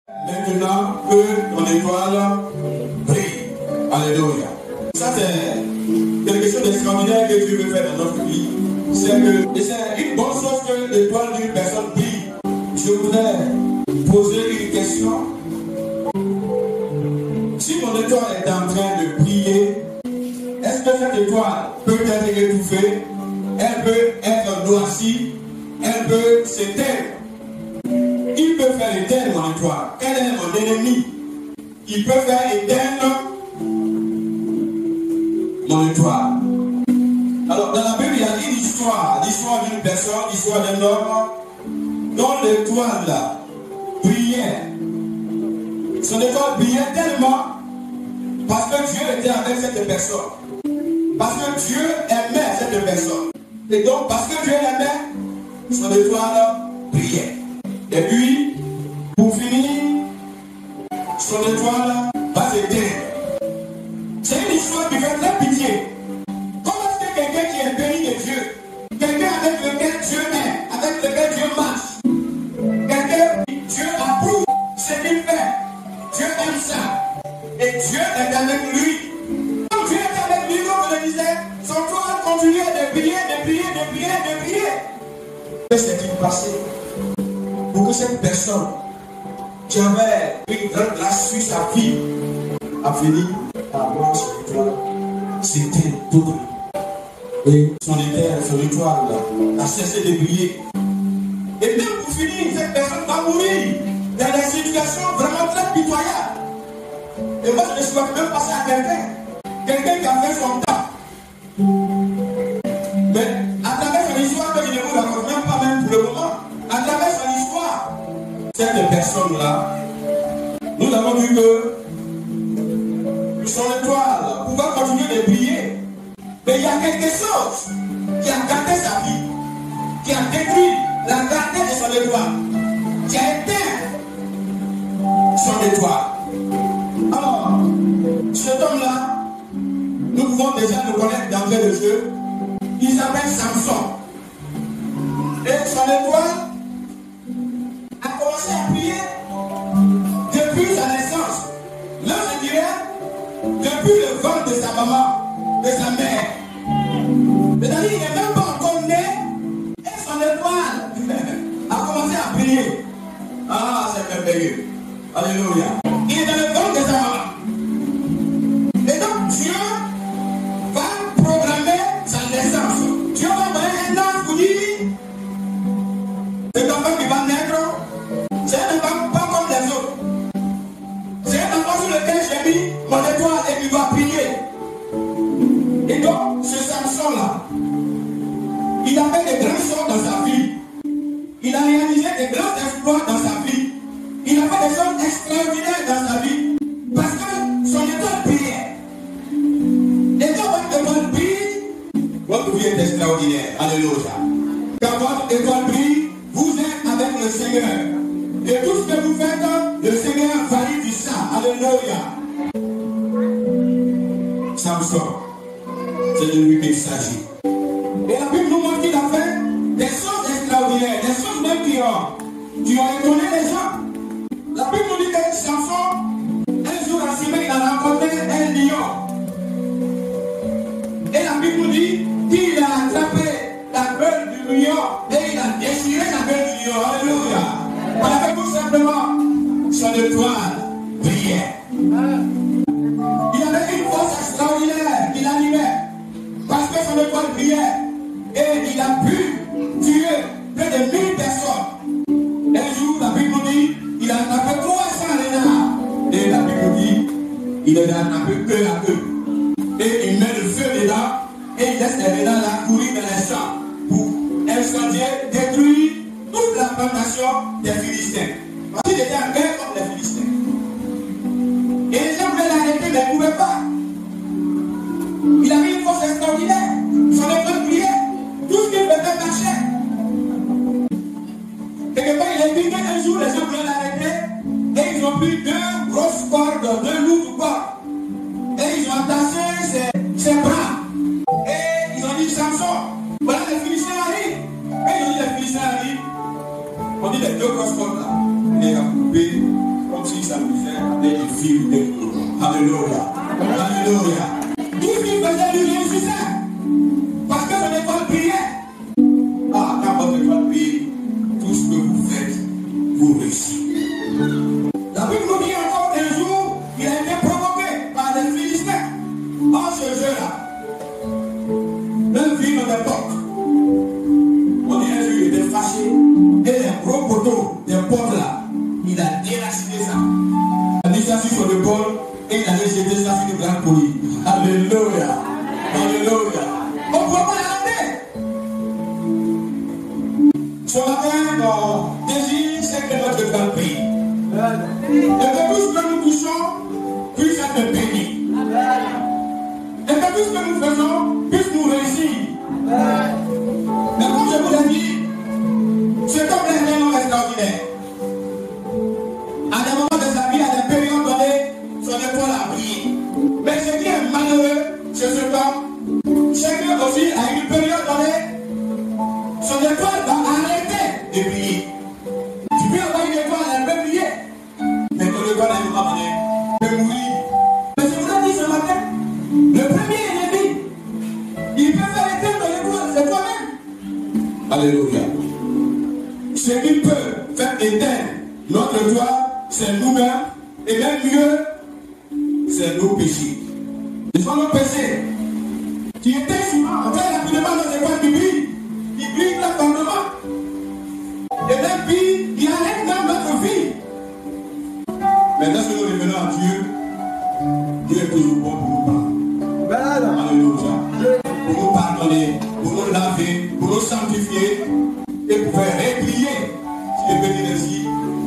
Maintenant que ton étoile brille. Alléluia. Ça, c'est quelque chose d'extraordinaire que Dieu veut faire dans notre vie. C'est une bonne chose que l'étoile d'une personne brille. Je voudrais poser une question. Si mon étoile est en train de briller, est-ce que cette étoile peut être étouffée? Elle peut être noircie? Elle peut s'éteindre? Il peut faire éteindre mon étoile. Quel est mon ennemi? Il peut faire éteindre mon étoile. Alors, dans la Bible, il y a une histoire. L'histoire d'une personne, l'histoire d'un homme dont l'étoile brillait. Son étoile brillait tellement parce que Dieu était avec cette personne. Parce que Dieu aimait cette personne. Et donc, parce que Dieu l'aimait, son étoile brillait. Et puis, pour finir, son étoile va s'éteindre. C'est une histoire qui fait très pitié. Comment est-ce que quelqu'un qui est béni de Dieu, quelqu'un avec lequel Dieu est, avec lequel Dieu marche, quelqu'un Dieu approuve ce qu'il fait, Dieu aime ça, et Dieu est avec lui. Comme Dieu est avec lui, comme je le disais, son toit continuait de briller, de briller, de briller, de briller. Que s'est-il passé pour que cette personne qui avait une grande grâce sur sa vie a fini par voir son étoile s'éteindre toute. Et son étoile a cessé de briller. Et même pour finir, cette personne va mourir dans des situations vraiment très pitoyables. Et moi, je ne souhaite même passer à quelqu'un qui a fait son temps. Mais à travers son histoire, que je ne vous raconte même pas même pour le moment, à travers son histoire, cette personne-là, nous avons vu que son étoile pouvait continuer de briller. Mais il y a quelque chose qui a gâté sa vie, qui a détruit la clarté de son étoile, qui a éteint son étoile. Alors, cet homme-là, nous pouvons déjà le connaître d'entrée de jeu. Il s'appelle Samson. Et son étoile a commencé à briller depuis sa naissance. Là, je dirais, depuis le ventre de sa maman, de sa mère. C'est-à-dire qu'il n'est même pas encore né et son étoile a commencé à briller. Ah, c'est merveilleux. Alléluia. Il est dans le ventre de sa maman. Et donc Dieu va programmer sa naissance. Dieu va envoyer un ange pour dire cet enfant qui va naître, c'est un enfant pas comme les autres. C'est un enfant sur lequel j'ai mis mon étoile et qui va briller. Et donc, ce Samson-là, il a fait des grandes choses dans sa vie. Il a réalisé des grands exploits dans sa vie. Il a fait des choses extraordinaires dans sa vie. Parce que son étoile brillait. Et quand votre étoile brille, votre vie est extraordinaire. Alléluia. Quand votre étoile brille, vous êtes avec le Seigneur. Et tout ce que vous faites, le Seigneur valide ça. Alléluia. Samson, c'est de lui qu'il s'agit. Et la Bible nous montre qu'il a fait des choses extraordinaires, des choses même qui ont étonné les gens. La Bible nous dit que Samson, un jour en semaine, il a rencontré un lion. Et la Bible nous dit qu'il a attrapé la gueule du lion et il a déchiré la gueule du lion. Alléluia. On a fait tout simplement son étoile brillait. Il avait une force extraordinaire qui l'animait. Parce que son étoile brillait. Et il a pu tuer près de 1000 personnes. Un jour, la Bible nous dit, il a attrapé 300 renards. Et la Bible nous dit, il les a attrapés peu à peu. Et il met le feu dedans. Et il laisse les renards là courir dans les champs pour incendier, détruire toute la plantation des Philistins. Parce qu'il était en guerre contre les Philistins. Et les gens voulaient l'arrêter, mais ils ne pouvaient pas. Il avait une force extraordinaire. Son étoile brillait. Tout ce qu'il faisait marchait. Quelque part, il a dit qu'un jour, les gens voulaient l'arrêter. Et ils ont pris 2 grosses cordes, 2 lourdes cordes. Et ils ont attaché ses bras. Et ils ont dit, Samson, voilà les Philistins arrivent. Et ils ont dit, les Philistins arrivent. On dit les 2 grosses cordes là. Il les a coupées comme vivre des mots. Alléluia. Alléluia. Tout ce qu'il faisait lui réussissait. Parce que son école priait. Ah, quand votre école prie, tout ce que vous faites, vous réussissez. La Bible nous dit encore qu'un jour, il a été provoqué par les Philistins. En ce jeu-là, même vie dans l'époque, on dirait qu'il était fâché. Et les gros poteaux des portes là, il a déraciné ça. Il a mis ça sur son épaule et il a jeté ça sur le grand colis. Alléluia. Alléluia. On ne peut pas l'arrêter. Ce matin, notre désir, c'est que notre grand prie. Et que tout ce que nous touchons puisse être béni. Et que tout ce que nous faisons puisse nous réussir. Mais comme je vous l'ai dit, c'est comme les éléments extraordinaires. À des moments de sa vie, à des périodes données, son épaule a brillé. Mais ce qui est malheureux, c'est ce temps, c'est que aussi, à une période donnée, son étoile va arrêter de briller. Tu peux avoir une étoile, elle peut briller. Mais ton étoile, à un moment donné, peut mourir. Mais je vous l'ai dit ce matin, le premier ennemi, il peut faire éteindre ton étoile, c'est toi-même. Alléluia. Ce qui peut faire éteindre notre étoile, c'est nous-mêmes, et même mieux, c'est nos péchés. Ce sont nos péchés qui étaient souvent, on fait rapidement nos étoiles qui brillent rapidement. Et même puis, il arrête même notre vie. Mais lorsque nous revenons à Dieu, Dieu est toujours bon pour nous parler. Alléluia. Pour nous pardonner, pour nous laver, pour nous sanctifier et pour faire réplier ce qui est béni ainsi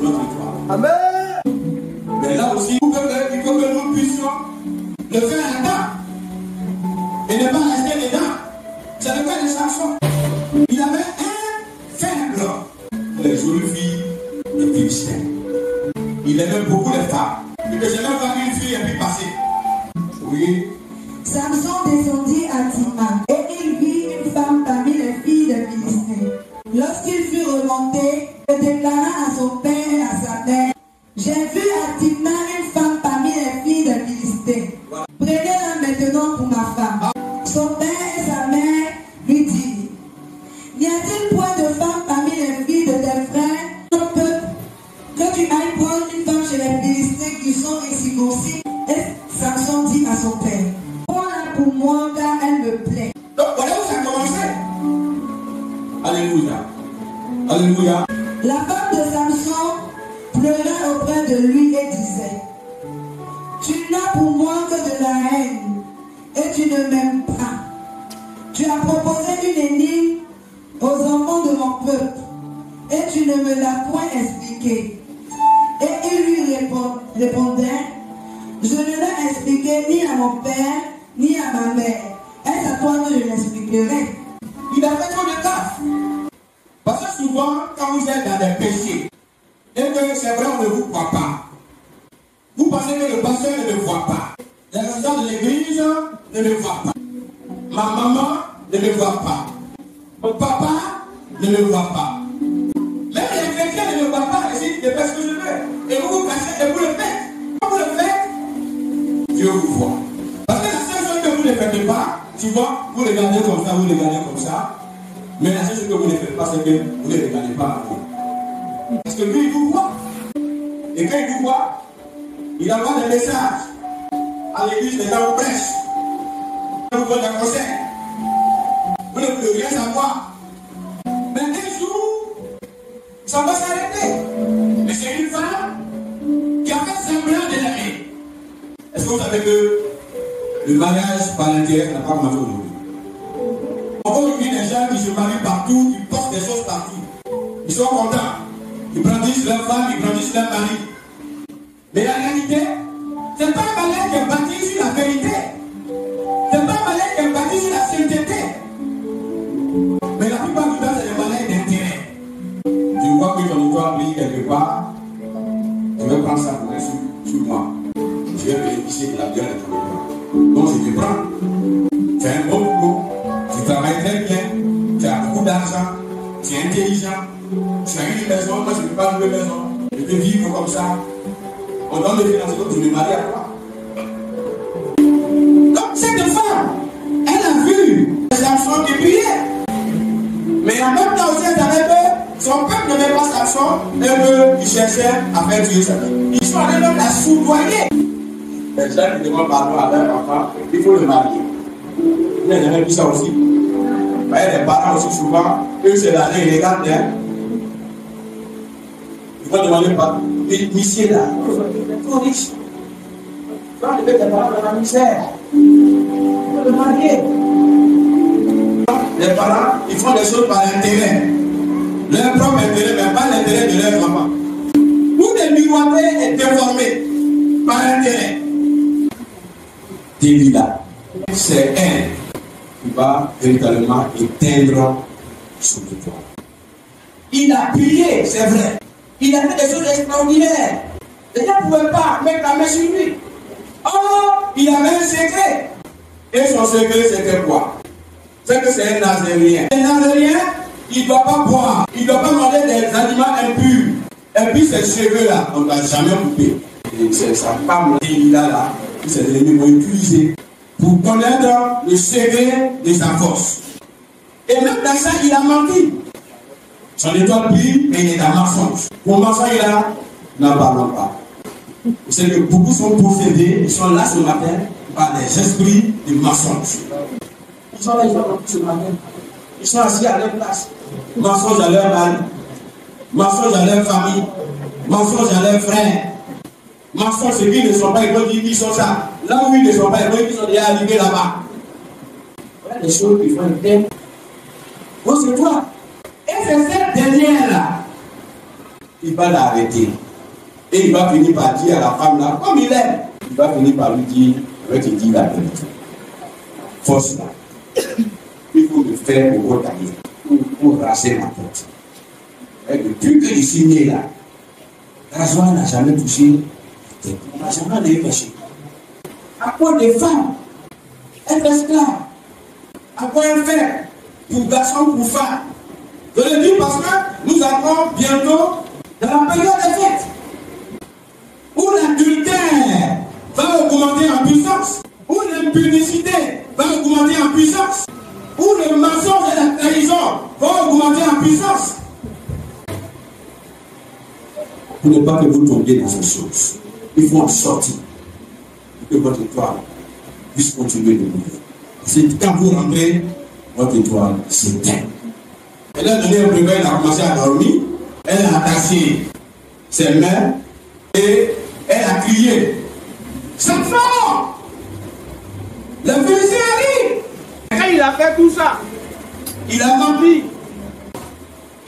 notre étoile. Amen. Mais là aussi, il faut que nous puissions le faire à temps et ne pas rester dedans. C'est le cas de Samson. Il avait un faible pour les jolies filles de Philistins. Il aimait beaucoup les femmes. Il ne jamais voir une fille et puis passer. Oui. Samson descendit à Timna et il vit une femme parmi les filles de Philistins. Lorsqu'il fut remonté, il déclara à son père et à sa mère: j'ai vu à Timna une femme parmi les filles de Philistins. Prenez-la maintenant pour ma femme. Son père et sa mère lui dirent: n'y a-t-il point de femme parmi les filles de tes frères, ton peuple, que tu ailles prendre une femme chez les Philistins qui sont incirconcis? Et Samson dit à son père: prends-la pour moi car elle me plaît. Donc voilà où ça a commencé. Alléluia. Alléluia. La femme de Samson pleurait auprès de lui et disait: tu n'as pour moi que de la haine et tu ne m'aimes pas. Tu as proposé une énigme aux enfants de mon peuple et tu ne me l'as point expliqué. Et il lui répondait: je ne l'ai expliqué ni à mon père ni à ma mère. Est-ce à toi que je l'expliquerai? Il a fait trop de gaffe. Parce que souvent, quand vous êtes dans des péchés, et que c'est vrai, on ne vous croit pas. Vous pensez que le pasteur ne le voit pas. Les gens de l'église ne le voient pas. Ma maman ne le voit pas. Mon papa ne le voit pas. Même les chrétiens ne le voient pas. Et si je fais ce que je veux, et vous vous cachez et vous le faites. Quand vous le faites, Dieu vous voit. Parce que la seule chose que vous ne faites pas, souvent, vous regardez comme ça, vous regardez comme ça. Mais la seule chose que vous ne faites pas, c'est que vous ne regardez pas à vous. Parce que lui, il vous voit. Et quand il vous voit, il envoie des messages à l'église des gens au prêche. Vous donne un conseil. Vous ne pouvez rien savoir. Mais un jour, ça va s'arrêter. Et c'est une femme qui a fait semblant de l'aimer. Est-ce que vous savez que le mariage par l'intérêt n'a pas commencé aujourd'hui? On voit aujourd'hui des gens qui se marient partout, ils portent des choses partout. Ils sont contents. Ils brandissent leur femme, ils brandissent leur mari. Mais la réalité, c'est pas un mariage qui est bâti sur la vérité. C'est pas un mariage qui est bâti sur la sainteté. Mais la plupart du temps, c'est des mariages d'intérêt. Tu vois que ton histoire brille quelque part, je vais prendre ça pour sur moi. Je vais bénéficier de la bière de ton histoire. Donc je te prends. Tu as un bon boulot, tu travailles très bien, tu as beaucoup d'argent, tu es intelligent, tu as une maison, moi je ne peux pas louer une maison, je peux vivre comme ça. On donne les finances pour me marier à toi. Donc cette femme, elle a vu Samson qui priait. Mais en même temps aussi, elle savait que son peuple n'aimait pas Samson et qu'il cherchait à faire tuer sa fille. Ils sont allés même la soudoyer. Les gens qui demandent pardon à leur enfant, il faut le marier. Vous n'avez jamais vu ça aussi? Les parents aussi souvent, eux c'est l'année élégante. Ils vont demander pardon. Monsieur là, trop riche. Tu vas enlever tes parents dans la misère. Il faut le marier. Les parents, ils font des choses par intérêt. Leur propre intérêt, mais pas l'intérêt de leurs enfants. Tout est miroité et déformé par intérêt. Délila, c'est elle qui va véritablement éteindre son pouvoir. Il a prié, c'est vrai. Il a fait des choses extraordinaires. Les gens ne pouvaient pas mettre la main sur lui. Oh, il avait un secret. Et son secret, c'était quoi? C'est que c'est un Nazérien. Un Nazérien, il ne doit pas boire. Il ne doit pas manger des aliments impurs. Et puis ses cheveux-là, on ne va jamais couper. Et c'est sa femme, Délila, là, que ses ennemis vont utiliser pour connaître le secret de sa force. Et même dans ça, il a menti. Son étoile brille, mais il est un mensonge. Pour mensonge là, n'en parlons pas. Vous savez que beaucoup sont possédés, ils sont là ce matin par des esprits de mensonge. Ils sont là, ils sont ce matin. Ils sont assis à leur place. Mensonge à leur mari, mensonge à leur famille, mensonge à leurs frères. Mensonge, ceux qui ne sont pas, ils vont dire qu'ils sont ça. Là où ils ne sont pas, ils vont dire qu'ils sont déjà arrivés là-bas. Voilà des choses qu'il faut entendre. Oh, c'est toi. Et c'est cette dernière-là, il va l'arrêter. Et il va finir par dire à la femme là, comme il est, il va finir par lui dire, je vais te dire la vérité. Force là. Il faut le faire pour votre année, pour raser ma porte. Et depuis que il signe là, Rasoir n'a jamais touché, on n'a jamais rien péché. À quoi des femmes, être esclave, à quoi faire pour garçons, pour femmes. Je le dis parce que nous entrons bientôt dans la période des fêtes où l'adultère va augmenter en puissance, où l'impudicité va augmenter en puissance, où le mensonge et la trahison vont augmenter en puissance. Pour ne pas que vous tombiez dans ces choses, il faut en sortir pour que votre étoile puisse continuer de briller. C'est quand vous rentrez, votre étoile s'éteint. Elle a donné un bébé, elle a commencé à dormir, elle a attaché ses mains et elle a crié. Samson! Le Philistin arrive! Quand il a fait tout ça, il a menti.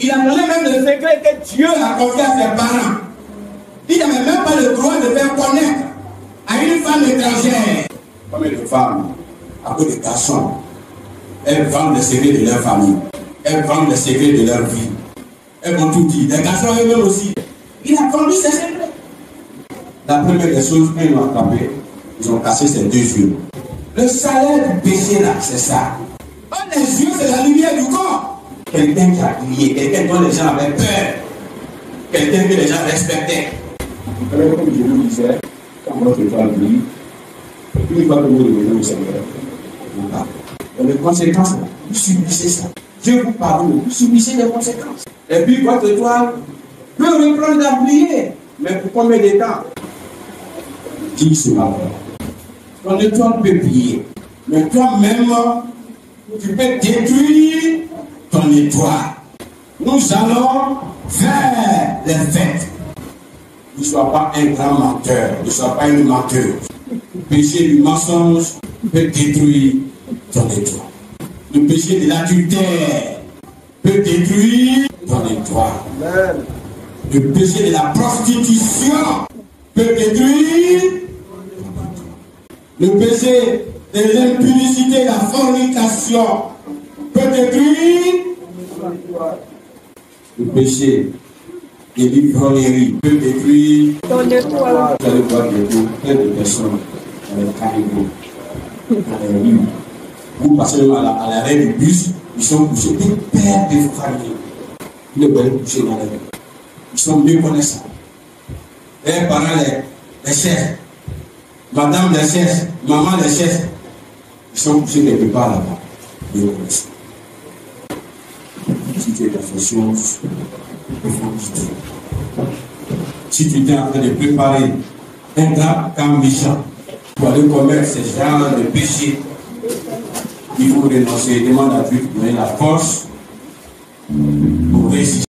Il a donné même le secret que Dieu a confié à ses parents. Il n'avait même pas le droit de faire connaître à une femme étrangère. Combien de femmes, à cause des garçons, elles vendent les secrets de leur famille. Elles vendent les secrets de leur vie. Elles vont tout dire. Les garçons eux-mêmes aussi. Il a conduit ses secrets. La première des choses qu'ils ont attrapé, ils ont cassé ses deux yeux. Le salaire du péché là, c'est ça. Les yeux, c'est la lumière du corps. Quelqu'un qui a crié, quelqu'un dont les gens avaient peur, quelqu'un que les gens respectaient. Alors, comme je vous disais, quand votre étoile brille, une fois que vous revenez au Seigneur, vous parlez. Et les conséquences, vous subissez ça. Dieu vous parle, vous subissez les conséquences. Et puis votre étoile peut reprendre à briller. Mais pour combien de temps? Dis ce matin. Ton étoile peut briller. Mais toi-même, tu peux détruire ton étoile. Nous allons vers les fêtes. Ne sois pas un grand menteur, ne sois pas une menteuse. Le péché du mensonge peut détruire ton étoile. Le péché de l'adultère peut détruire ton étoile. Le péché de la prostitution peut détruire ton étoile. Le péché de l'impudicité, la fornication peut détruire ton étoile. Le péché de l'ivrognerie peut détruire ton étoile. Vous allez voir bientôt plein de personnes dans les caribous, dans les rues. Vous passez à l'arrêt du bus, ils sont couchés. Des pères de famille. Ils ne peuvent coucher dans la rue. Ils sont mieux connaissants. Les parents les chefs, madame les chefs, maman les chefs, ils sont poussés quelque part là-bas. Si tu es dans ces choses, il faut quitter. Si tu es en train de préparer un grand camp méchant pour aller commettre ces genres de péchés, il faut renoncer. Demande à Dieu de donner la force pour résister.